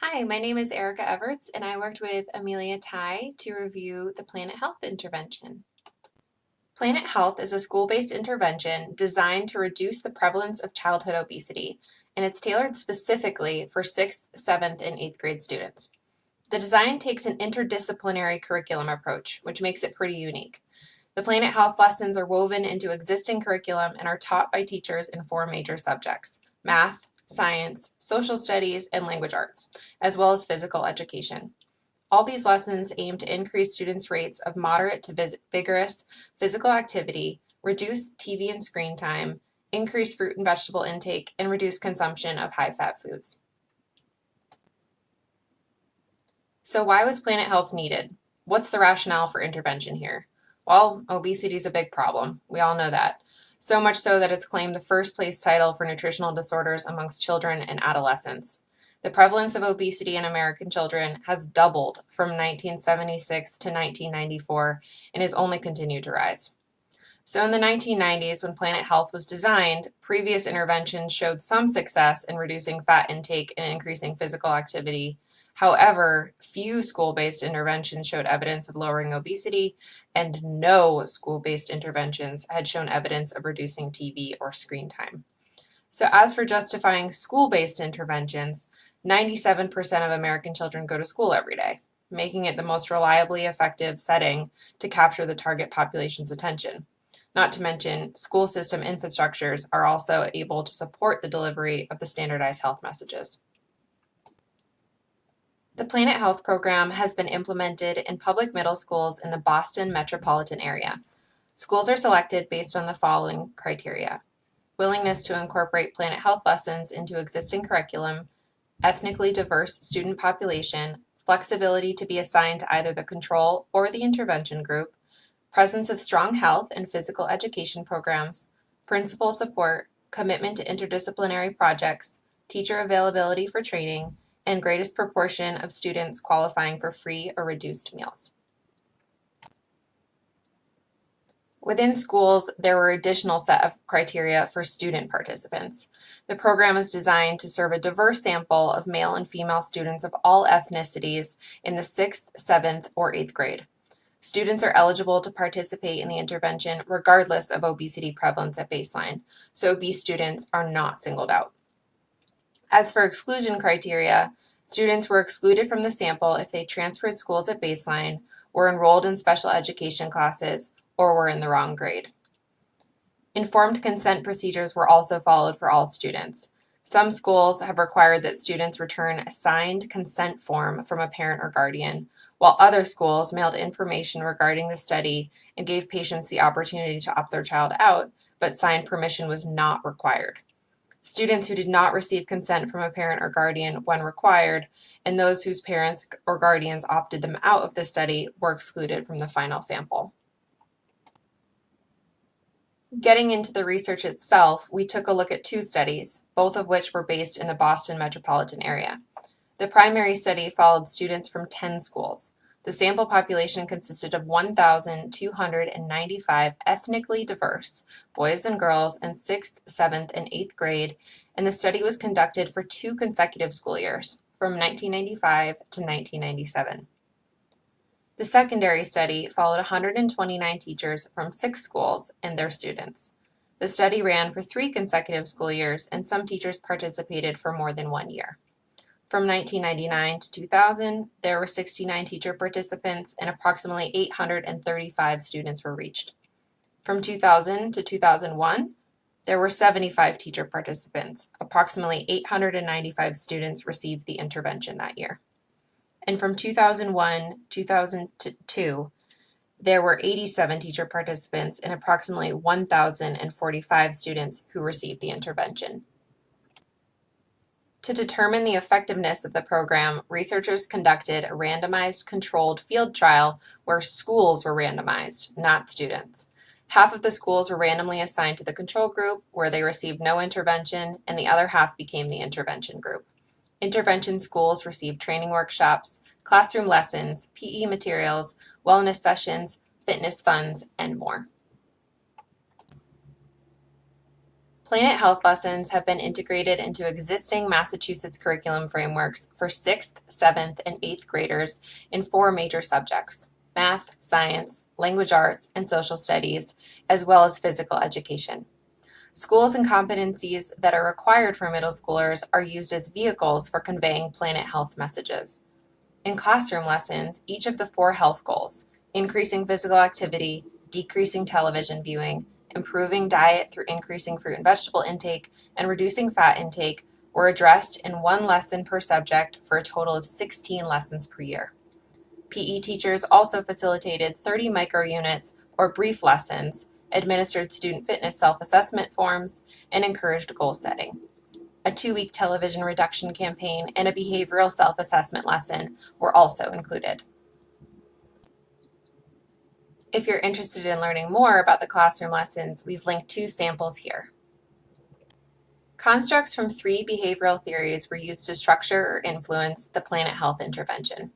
Hi, my name is Erika Evarts, and I worked with Amelia to review the Planet Health intervention. Planet Health is a school-based intervention designed to reduce the prevalence of childhood obesity, and it's tailored specifically for 6th, 7th, and 8th grade students. The design takes an interdisciplinary curriculum approach, which makes it pretty unique. The Planet Health lessons are woven into existing curriculum and are taught by teachers in 4 major subjects: math, science, social studies, and language arts, as well as physical education. All these lessons aim to increase students' rates of moderate to vigorous physical activity, reduce TV and screen time, increase fruit and vegetable intake, and reduce consumption of high-fat foods. So why was Planet Health needed? What's the rationale for intervention here? Well, obesity is a big problem. We all know that. So much so that it's claimed the first place title for nutritional disorders amongst children and adolescents. The prevalence of obesity in American children has doubled from 1976 to 1994 and has only continued to rise. So in the 1990s, when Planet Health was designed, previous interventions showed some success in reducing fat intake and increasing physical activity. However, few school-based interventions showed evidence of lowering obesity, and no school-based interventions had shown evidence of reducing TV or screen time. So as for justifying school-based interventions, 97% of American children go to school every day, making it the most reliably effective setting to capture the target population's attention. Not to mention, school system infrastructures are also able to support the delivery of the standardized health messages. The Planet Health program has been implemented in public middle schools in the Boston metropolitan area. Schools are selected based on the following criteria: willingness to incorporate Planet Health lessons into existing curriculum, ethnically diverse student population, flexibility to be assigned to either the control or the intervention group, presence of strong health and physical education programs, principal support, commitment to interdisciplinary projects, teacher availability for training, and greatest proportion of students qualifying for free or reduced meals. Within schools, there were additional set of criteria for student participants. The program is designed to serve a diverse sample of male and female students of all ethnicities in the 6th, 7th, or 8th grade. Students are eligible to participate in the intervention regardless of obesity prevalence at baseline, so obese students are not singled out. As for exclusion criteria, students were excluded from the sample if they transferred schools at baseline, were enrolled in special education classes, or were in the wrong grade. Informed consent procedures were also followed for all students. Some schools have required that students return a signed consent form from a parent or guardian, while other schools mailed information regarding the study and gave patients the opportunity to opt their child out, but signed permission was not required. Students who did not receive consent from a parent or guardian when required, and those whose parents or guardians opted them out of the study, were excluded from the final sample. Getting into the research itself, we took a look at 2 studies, both of which were based in the Boston metropolitan area. The primary study followed students from 10 schools. The sample population consisted of 1,295 ethnically diverse boys and girls in 6th, 7th, and 8th grade, and the study was conducted for 2 consecutive school years, from 1995 to 1997. The secondary study followed 129 teachers from 6 schools and their students. The study ran for 3 consecutive school years, and some teachers participated for more than 1 year. From 1999 to 2000, there were 69 teacher participants and approximately 835 students were reached. From 2000 to 2001, there were 75 teacher participants. Approximately 895 students received the intervention that year. And from 2001 to 2002, there were 87 teacher participants and approximately 1,045 students who received the intervention. To determine the effectiveness of the program, researchers conducted a randomized controlled field trial where schools were randomized, not students. Half of the schools were randomly assigned to the control group, where they received no intervention, and the other half became the intervention group. Intervention schools received training workshops, classroom lessons, PE materials, wellness sessions, fitness funds, and more. Planet Health lessons have been integrated into existing Massachusetts curriculum frameworks for 6th, 7th, and 8th graders in 4 major subjects: math, science, language arts, and social studies, as well as physical education. Schools and competencies that are required for middle schoolers are used as vehicles for conveying Planet Health messages. In classroom lessons, each of the 4 health goals, increasing physical activity, decreasing television viewing, improving diet through increasing fruit and vegetable intake, and reducing fat intake, were addressed in 1 lesson per subject for a total of 16 lessons per year. PE teachers also facilitated 30 microunits or brief lessons, administered student fitness self-assessment forms, and encouraged goal setting. A 2-week television reduction campaign and a behavioral self-assessment lesson were also included. If you're interested in learning more about the classroom lessons, we've linked 2 samples here. Constructs from 3 behavioral theories were used to structure or influence the Planet Health intervention.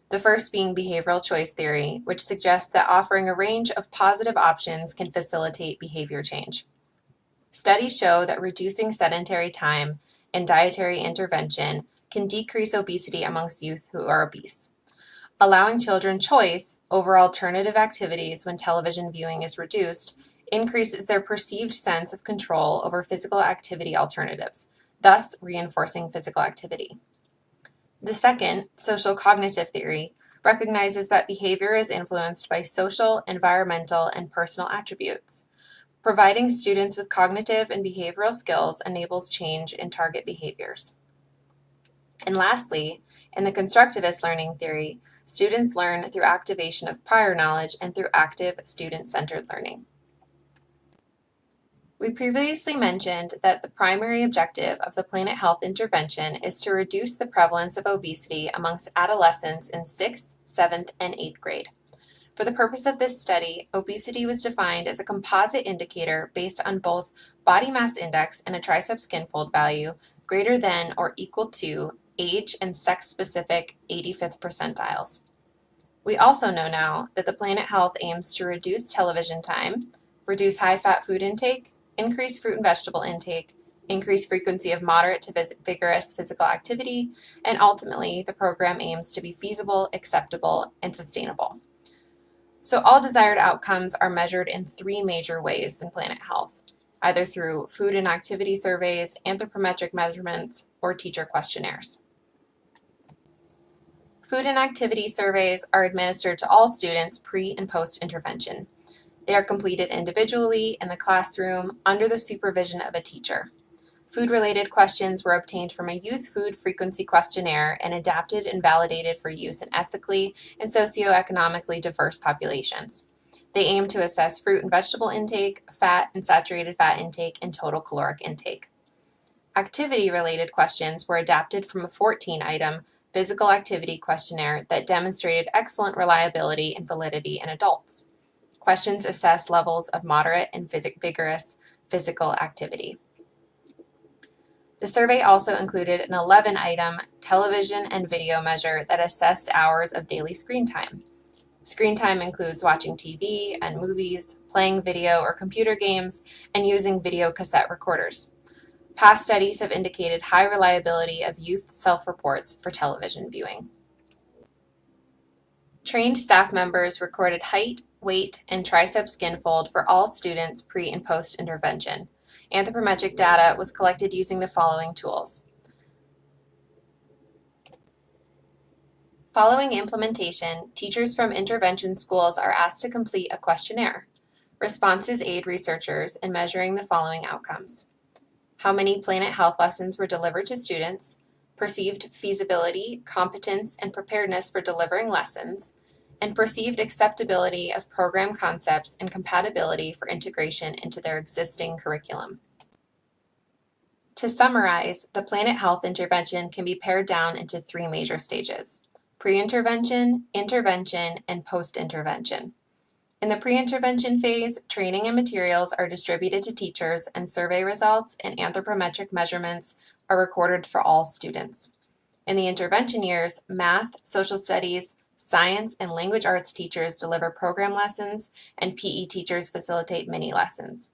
The first being behavioral choice theory, which suggests that offering a range of positive options can facilitate behavior change. Studies show that reducing sedentary time and dietary intervention can decrease obesity amongst youth who are obese. Allowing children choice over alternative activities when television viewing is reduced increases their perceived sense of control over physical activity alternatives, thus reinforcing physical activity. The second, social cognitive theory, recognizes that behavior is influenced by social, environmental, and personal attributes. Providing students with cognitive and behavioral skills enables change in target behaviors. And lastly, in the constructivist learning theory, students learn through activation of prior knowledge and through active student-centered learning. We previously mentioned that the primary objective of the Planet Health intervention is to reduce the prevalence of obesity amongst adolescents in 6th, 7th, and 8th grade. For the purpose of this study, obesity was defined as a composite indicator based on both body mass index and a triceps skin fold value greater than or equal to age and sex-specific 85th percentiles. We also know now that the Planet Health aims to reduce television time, reduce high-fat food intake, increase fruit and vegetable intake, increase frequency of moderate to vigorous physical activity, and ultimately the program aims to be feasible, acceptable, and sustainable. So all desired outcomes are measured in 3 major ways in Planet Health, either through food and activity surveys, anthropometric measurements, or teacher questionnaires. Food and activity surveys are administered to all students pre- and post-intervention. They are completed individually in the classroom under the supervision of a teacher. Food-related questions were obtained from a youth food frequency questionnaire and adapted and validated for use in ethically and socioeconomically diverse populations. They aim to assess fruit and vegetable intake, fat and saturated fat intake, and total caloric intake. Activity-related questions were adapted from a 14-item physical activity questionnaire that demonstrated excellent reliability and validity in adults. Questions assess levels of moderate and vigorous physical activity. The survey also included an 11-item television and video measure that assessed hours of daily screen time. Screen time includes watching TV and movies, playing video or computer games, and using video cassette recorders. Past studies have indicated high reliability of youth self-reports for television viewing. Trained staff members recorded height, weight, and tricep skin fold for all students pre- and post-intervention. Anthropometric data was collected using the following tools. Following implementation, teachers from intervention schools are asked to complete a questionnaire. Responses aid researchers in measuring the following outcomes: how many Planet Health lessons were delivered to students, perceived feasibility, competence, and preparedness for delivering lessons, and perceived acceptability of program concepts and compatibility for integration into their existing curriculum. To summarize, the Planet Health intervention can be pared down into 3 major stages: pre-intervention, intervention, and post-intervention. In the pre-intervention phase, training and materials are distributed to teachers and survey results and anthropometric measurements are recorded for all students. In the intervention years, math, social studies, science, and language arts teachers deliver program lessons and PE teachers facilitate mini lessons.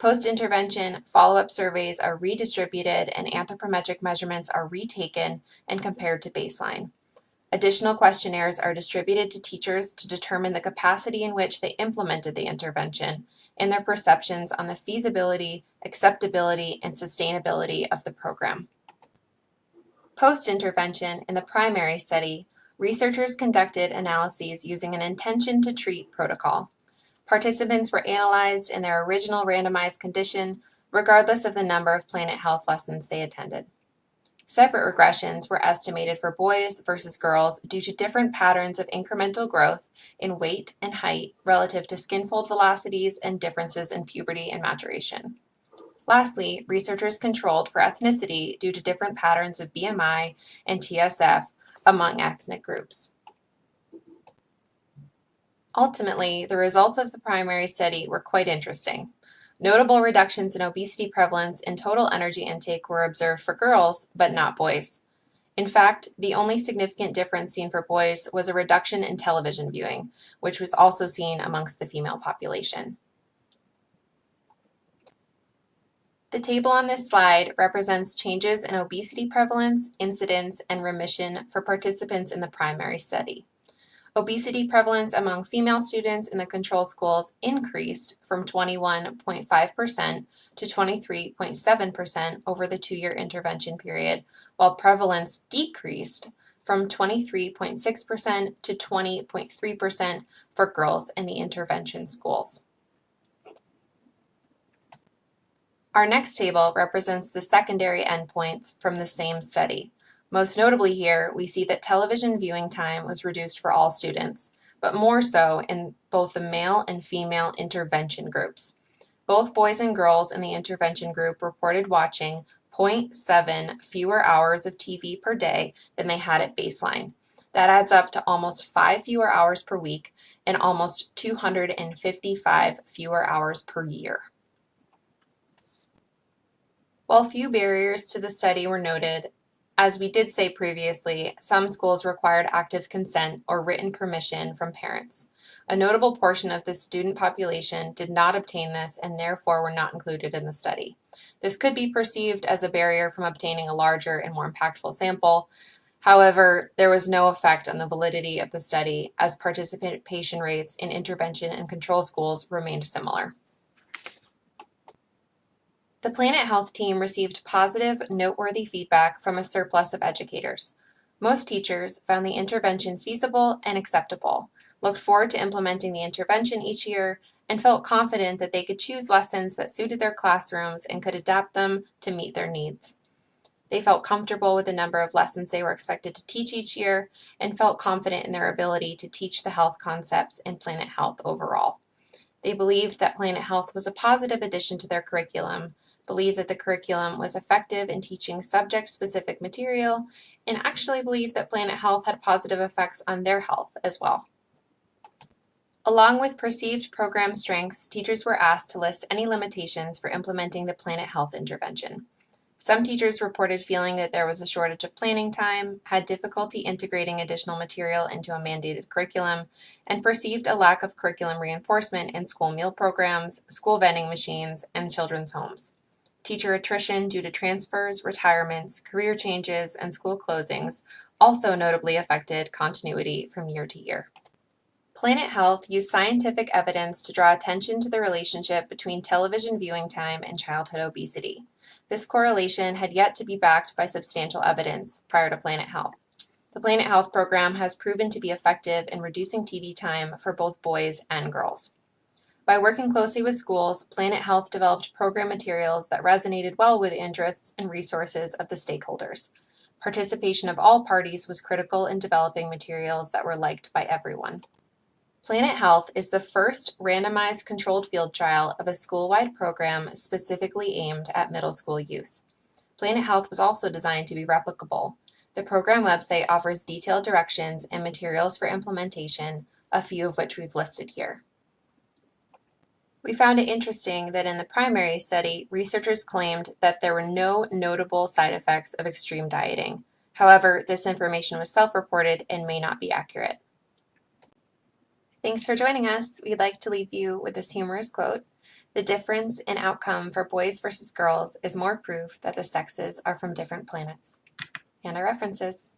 Post-intervention, follow-up surveys are redistributed and anthropometric measurements are retaken and compared to baseline. Additional questionnaires are distributed to teachers to determine the capacity in which they implemented the intervention and their perceptions on the feasibility, acceptability, and sustainability of the program. Post-intervention, in the primary study, researchers conducted analyses using an intention to treat protocol. Participants were analyzed in their original randomized condition, regardless of the number of Planet Health lessons they attended. Separate regressions were estimated for boys versus girls due to different patterns of incremental growth in weight and height relative to skin fold velocities and differences in puberty and maturation. Lastly, researchers controlled for ethnicity due to different patterns of BMI and TSF among ethnic groups. Ultimately, the results of the primary study were quite interesting. Notable reductions in obesity prevalence and total energy intake were observed for girls, but not boys. In fact, the only significant difference seen for boys was a reduction in television viewing, which was also seen amongst the female population. The table on this slide represents changes in obesity prevalence, incidence, and remission for participants in the primary study. Obesity prevalence among female students in the control schools increased from 21.5% to 23.7% over the 2-year intervention period, while prevalence decreased from 23.6% to 20.3% for girls in the intervention schools. Our next table represents the secondary endpoints from the same study. Most notably here, we see that television viewing time was reduced for all students, but more so in both the male and female intervention groups. Both boys and girls in the intervention group reported watching 0.7 fewer hours of TV per day than they had at baseline. That adds up to almost 5 fewer hours per week and almost 255 fewer hours per year. While few barriers to the study were noted, as we did say previously, some schools required active consent or written permission from parents. A notable portion of the student population did not obtain this and therefore were not included in the study. This could be perceived as a barrier from obtaining a larger and more impactful sample. However, there was no effect on the validity of the study as participation rates in intervention and control schools remained similar. The Planet Health team received positive, noteworthy feedback from a surplus of educators. Most teachers found the intervention feasible and acceptable, looked forward to implementing the intervention each year, and felt confident that they could choose lessons that suited their classrooms and could adapt them to meet their needs. They felt comfortable with the number of lessons they were expected to teach each year and felt confident in their ability to teach the health concepts in Planet Health overall. They believed that Planet Health was a positive addition to their curriculum, believed that the curriculum was effective in teaching subject-specific material, and actually believed that Planet Health had positive effects on their health as well. Along with perceived program strengths, teachers were asked to list any limitations for implementing the Planet Health intervention. Some teachers reported feeling that there was a shortage of planning time, had difficulty integrating additional material into a mandated curriculum, and perceived a lack of curriculum reinforcement in school meal programs, school vending machines, and children's homes. Teacher attrition due to transfers, retirements, career changes, and school closings also notably affected continuity from year to year. Planet Health used scientific evidence to draw attention to the relationship between television viewing time and childhood obesity. This correlation had yet to be backed by substantial evidence prior to Planet Health. The Planet Health program has proven to be effective in reducing TV time for both boys and girls. By working closely with schools, Planet Health developed program materials that resonated well with the interests and resources of the stakeholders. Participation of all parties was critical in developing materials that were liked by everyone. Planet Health is the first randomized controlled field trial of a school-wide program specifically aimed at middle school youth. Planet Health was also designed to be replicable. The program website offers detailed directions and materials for implementation, a few of which we've listed here. We found it interesting that in the primary study, researchers claimed that there were no notable side effects of extreme dieting. However, this information was self-reported and may not be accurate. Thanks for joining us. We'd like to leave you with this humorous quote. The difference in outcome for boys versus girls is more proof that the sexes are from different planets. And our references.